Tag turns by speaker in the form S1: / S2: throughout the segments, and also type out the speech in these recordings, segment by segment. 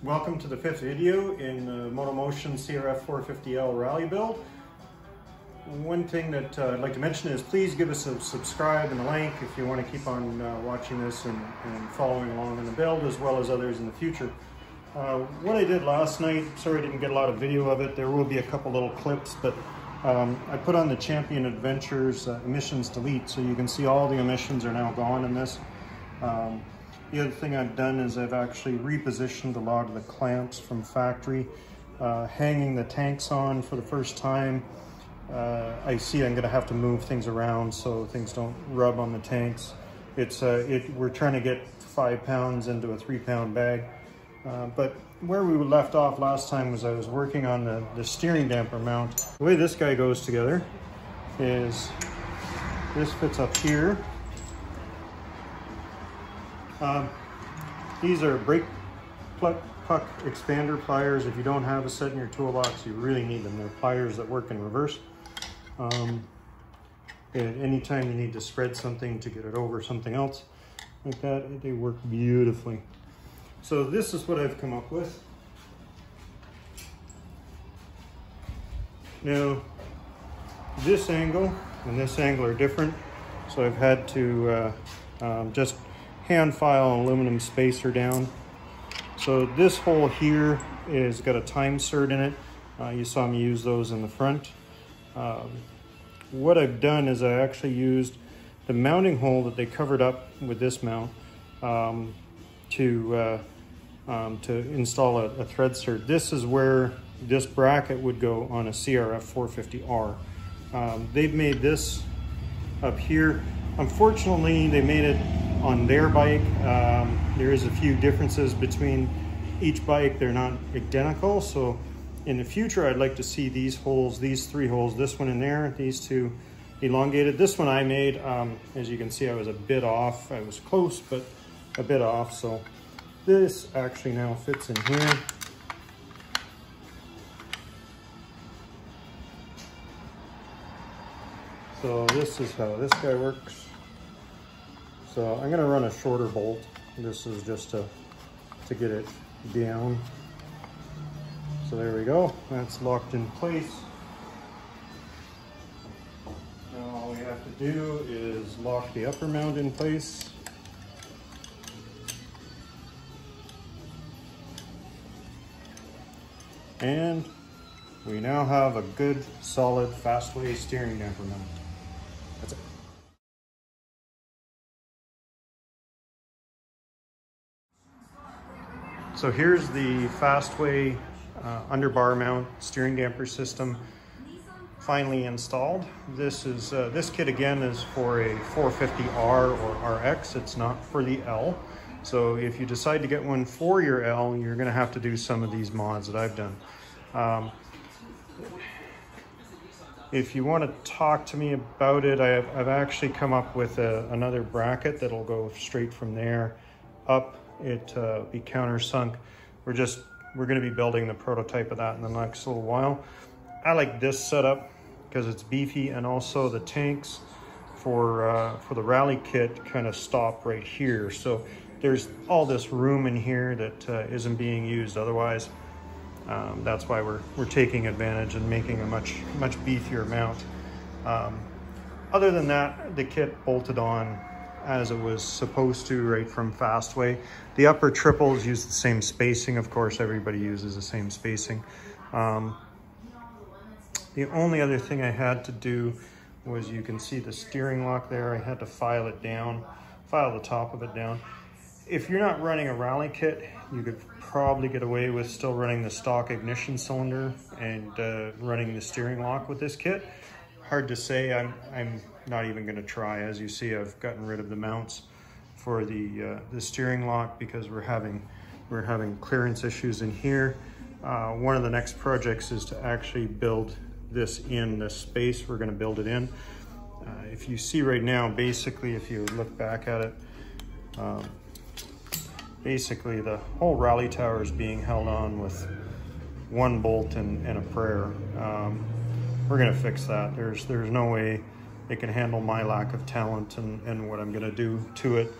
S1: Welcome to the fifth video in the Motomotion Crf450L rally build. One thing that I'd like to mention is please give us a subscribe and a like if you want to keep on watching this and following along in the build, as well as others in the future. What I did last night, sorry I didn't get a lot of video of it, there will be a couple little clips, but I put on the Champion Adventures emissions delete, so you can see all the emissions are now gone in this. The other thing I've done is I've actually repositioned a lot of the clamps from factory, hanging the tanks on for the first time. I see I'm going to have to move things around so things don't rub on the tanks. We're trying to get 5 pounds into a 3-pound bag. But where we left off last time was I was working on the steering damper mount. The way this guy goes together is this fits up here. These are brake puck expander pliers. If you don't have a set in your toolbox, you really need them. They're pliers that work in reverse. Anytime you need to spread something to get it over something else like that, they work beautifully. So this is what I've come up with. Now, this angle and this angle are different, so I've had to just hand file an aluminum spacer down. So this hole here is got a time cert in it. You saw me use those in the front. What I've done is I actually used the mounting hole that they covered up with this mount to install a thread cert. This is where this bracket would go on a Crf450R. They've made this up here. Unfortunately, they made it on their bike. There is a few differences between each bike. They're not identical, so in the future I'd like to see these holes, these 3 holes, this one in there, these 2 elongated. This one I made, as you can see, I was a bit off. I was close, but a bit off, so this actually now fits in here. So this is how this guy works. So I'm gonna run a shorter bolt. This is just to get it down. So there we go, that's locked in place. Now all we have to do is lock the upper mount in place. And we now have a good, solid, Fastway steering damper mount. That's it. So here's the Fastway underbar mount steering damper system finally installed. This kit again is for a 450R or RX. It's not for the L. So if you decide to get one for your L, you're going to have to do some of these mods that I've done. If you want to talk to me about it, I've actually come up with another bracket that'll go straight from there up. It be countersunk. We're going to be building the prototype of that in the next little while. I like this setup because it's beefy, and also the tanks for the rally kit kind of stop right here. So there's all this room in here that isn't being used otherwise. That's why we're taking advantage and making a much beefier mount. Other than that, the kit bolted on as it was supposed to right from Fastway. The upper triples use the same spacing. Of course, everybody uses the same spacing. The only other thing I had to do was, you can see the steering lock there. I had to file it down, file the top of it down. If you're not running a rally kit, you could probably get away with still running the stock ignition cylinder and running the steering lock with this kit. Hard to say. I'm not even going to try. As you see, I've gotten rid of the mounts for the steering lock because we're having clearance issues in here. One of the next projects is to actually build this in this space. We're going to build it in. If you see right now, basically, if you look back at it, basically the whole rally tower is being held on with 1 bolt and a prayer. We're going to fix that. There's no way it can handle my lack of talent and what I'm going to do to it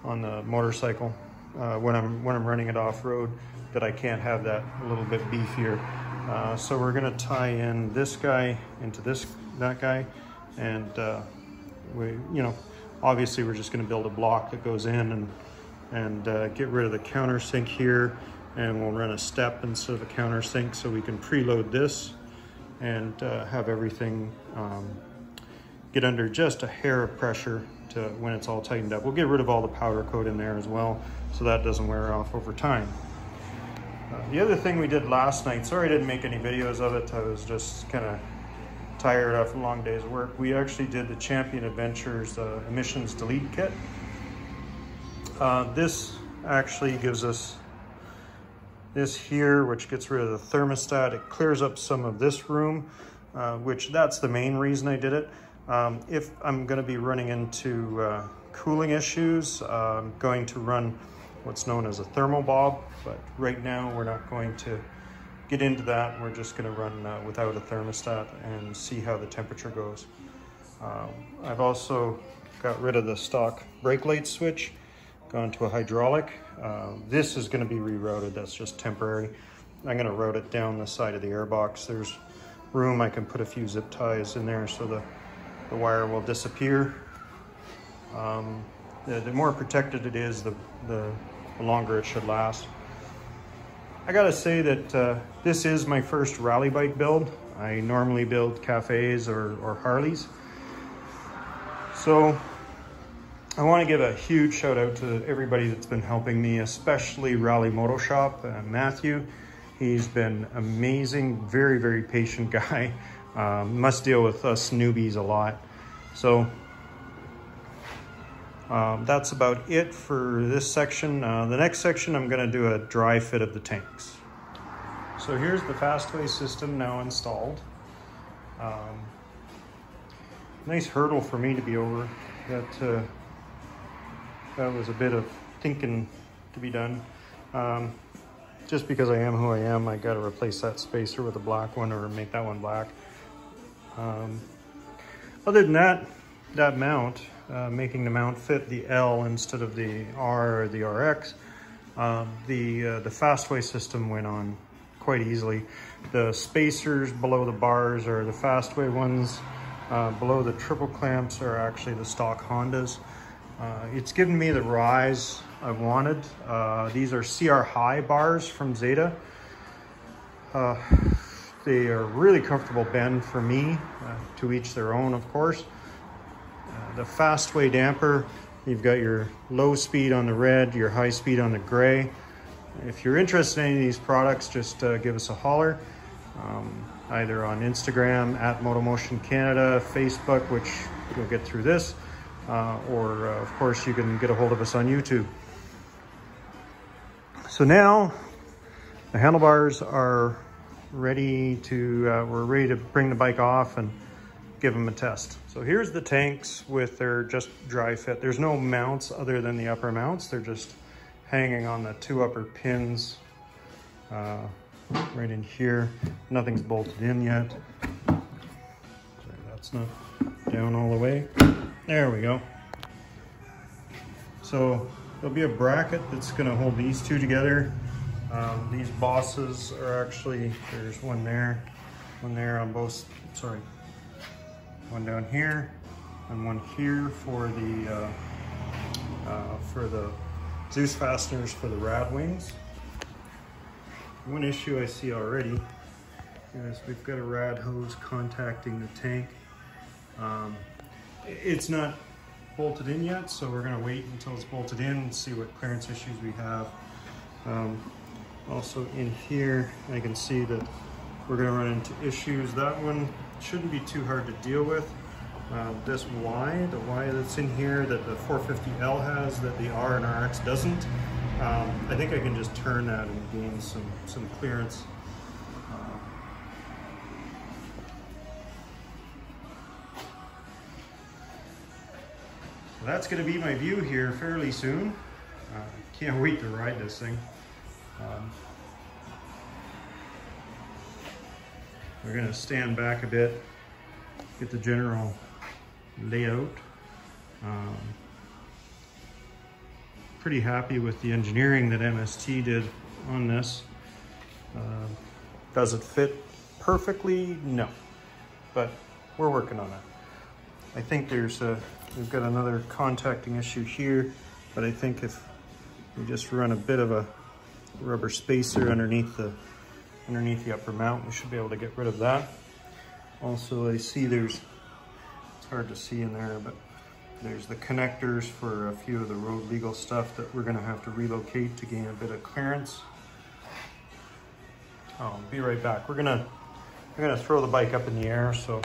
S1: on the motorcycle. when I'm running it off-road, that I can't have that a little bit beefier. So we're gonna tie in this guy into that guy, and obviously we're just gonna build a block that goes in and get rid of the countersink here, and we'll run a step instead of a countersink so we can preload this and have everything get under just a hair of pressure to when it's all tightened up. We'll get rid of all the powder coat in there as well, so that doesn't wear off over time. The other thing we did last night, sorry I didn't make any videos of it, I was just kind of tired after a long day's work. We actually did the Champion Adventures emissions delete kit. This actually gives us this here, which gets rid of the thermostat. It clears up some of this room, which that's the main reason I did it. If I'm going to be running into cooling issues, I'm going to run what's known as a thermal bob, but right now we're not going to get into that. We're just going to run without a thermostat and see how the temperature goes. I've also got rid of the stock brake light switch, gone to a hydraulic. This is going to be rerouted, that's just temporary. I'm going to route it down the side of the airbox. There's room, I can put a few zip ties in there so the wire will disappear. The more protected it is, the longer it should last. I gotta say that this is my first rally bike build. I normally build cafes or Harleys. So I want to give a huge shout out to everybody that's been helping me, especially Rally Moto Shop, Matthew. He's been amazing, very, very patient guy. Must deal with us newbies a lot. So that's about it for this section. The next section, I'm going to do a dry fit of the tanks. So here's the Fastway system now installed. Nice hurdle for me to be over. That was a bit of thinking to be done. Just because I am who I am, I got to replace that spacer with a black one or make that one black. Other than that mount, making the mount fit the L instead of the R or the RX, the Fastway system went on quite easily. The spacers below the bars are the Fastway ones. Below the triple clamps are actually the stock Hondas. It's given me the rise I wanted. These are CR High bars from Zeta. They are really comfortable bend for me, to each their own, of course. The Fastway damper, you've got your low speed on the red, your high speed on the gray. If you're interested in any of these products, just give us a holler. Either on Instagram @MotoMotion Canada, Facebook, which you'll get through this, or of course you can get a hold of us on YouTube. So now the handlebars are ready to, we're ready to bring the bike off and give them a test. So here's the tanks with their just dry fit. There's no mounts other than the upper mounts. They're just hanging on the two upper pins right in here. Nothing's bolted in yet. Sorry, that's not down all the way. There we go. So there'll be a bracket that's going to hold these two together. These bosses are actually, there's one there on both, sorry, one down here and one here for the Zeus fasteners for the rad wings. One issue I see already is we've got a rad hose contacting the tank. It's not bolted in yet, so we're going to wait until it's bolted in and see what clearance issues we have. Also in here, I can see that we're going to run into issues. That one shouldn't be too hard to deal with. This Y, the Y that's in here that the 450L has that the R and RX doesn't, I think I can just turn that and gain some clearance. That's going to be my view here fairly soon. Can't wait to ride this thing. We're going to stand back a bit, get the general layout. pretty happy with the engineering that MST did on this. Does it fit perfectly? No, but we're working on it. I think we've got another contacting issue here, but I think if we just run a bit of a rubber spacer underneath the upper mount, we should be able to get rid of that. Also, I see it's hard to see in there, but there's the connectors for a few of the road legal stuff that we're gonna have to relocate to gain a bit of clearance. I'll be right back. We're gonna throw the bike up in the air so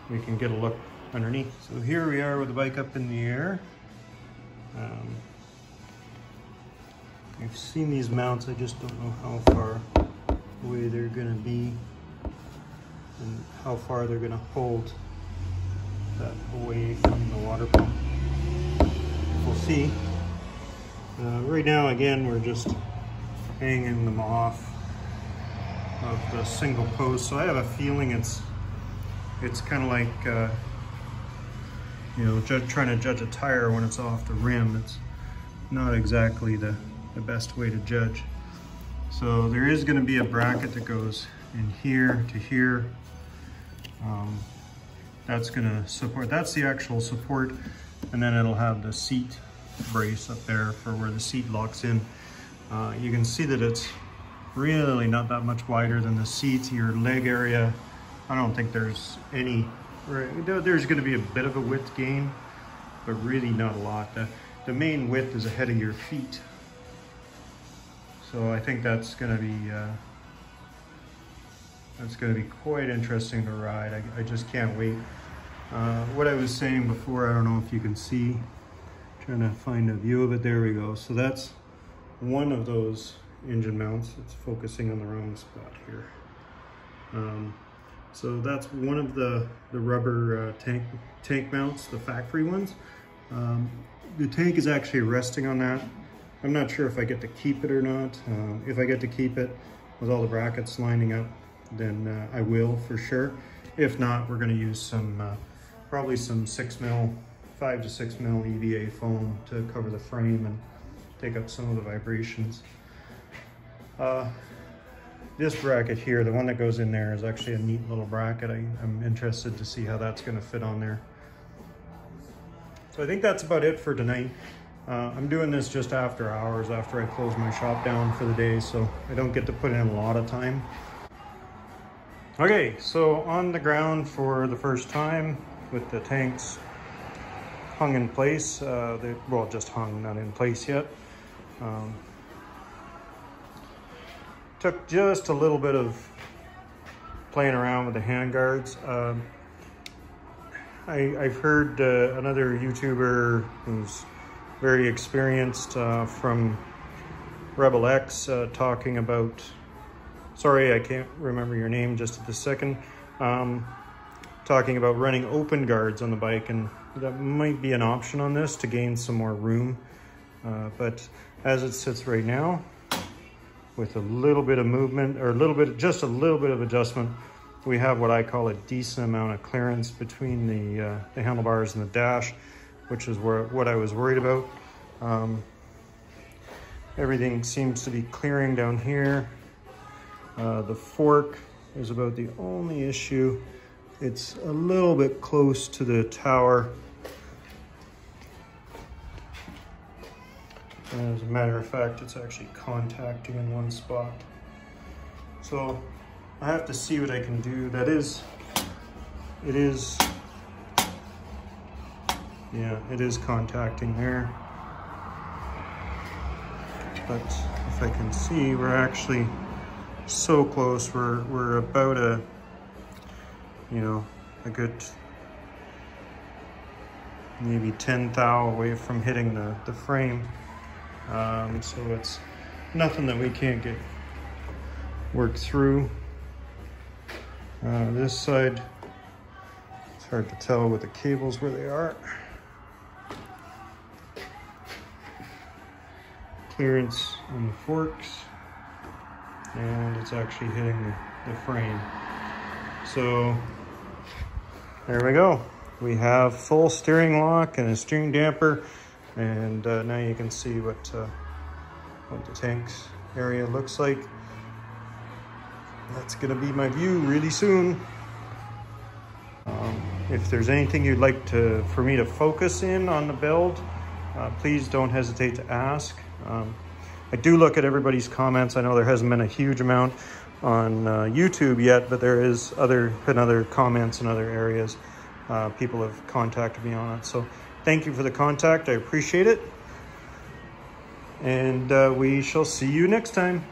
S1: we can get a look underneath. So here we are with the bike up in the air. I've seen these mounts, I just don't know how far away they're gonna be and how far they're gonna hold that away from the water pump. We'll see. Right now, again, we're just hanging them off of the single post. So I have a feeling it's kind of like, you know, trying to judge a tire when it's off the rim. It's not exactly the best way to judge. So there is going to be a bracket that goes in here to here. That's going to support, that's the actual support, and then it'll have the seat brace up there for where the seat locks in. You can see that it's really not that much wider than the seat. Your leg area, I don't think there's any, there's going to be a bit of a width gain, but really not a lot. The main width is ahead of your feet. So I think that's going to be quite interesting to ride. I just can't wait. What I was saying before, I don't know if you can see, trying to find a view of it. There we go. So that's one of those engine mounts. It's focusing on the wrong spot here. So that's one of the rubber tank mounts, the factory ones. The tank is actually resting on that. I'm not sure if I get to keep it or not. If I get to keep it with all the brackets lining up, then I will for sure. If not, we're going to use some probably some 5 to 6 mil EVA foam to cover the frame and take up some of the vibrations. This bracket here, the one that goes in there, is actually a neat little bracket. I'm interested to see how that's going to fit on there. So I think that's about it for tonight. I'm doing this just after hours, after I close my shop down for the day, so I don't get to put in a lot of time. Okay, so on the ground for the first time with the tanks hung in place. Well, just hung, not in place yet. Took just a little bit of playing around with the handguards. I've heard another YouTuber who's very experienced from Rebel X talking about, sorry, I can't remember your name just at the second, talking about running open guards on the bike, and that might be an option on this to gain some more room. But as it sits right now, with a little bit of movement, or just a little bit of adjustment, we have what I call a decent amount of clearance between the handlebars and the dash, which is what I was worried about. Everything seems to be clearing down here. The fork is about the only issue. It's a little bit close to the tower. And as a matter of fact, it's actually contacting in one spot. So I have to see what I can do. It is contacting there. But if I can see, we're actually so close. We're about a good maybe 10 thou away from hitting the frame. So it's nothing that we can't get worked through. This side, it's hard to tell with the cables where they are. Clearance on the forks, and it's actually hitting the frame. So there we go. We have full steering lock and a steering damper. And now you can see what the tanks area looks like. That's gonna be my view really soon. If there's anything you'd like for me to focus in on the build, please don't hesitate to ask. I do look at everybody's comments. I know there hasn't been a huge amount on YouTube yet, but there is been other comments in other areas. People have contacted me on it. So thank you for the contact. I appreciate it. And we shall see you next time.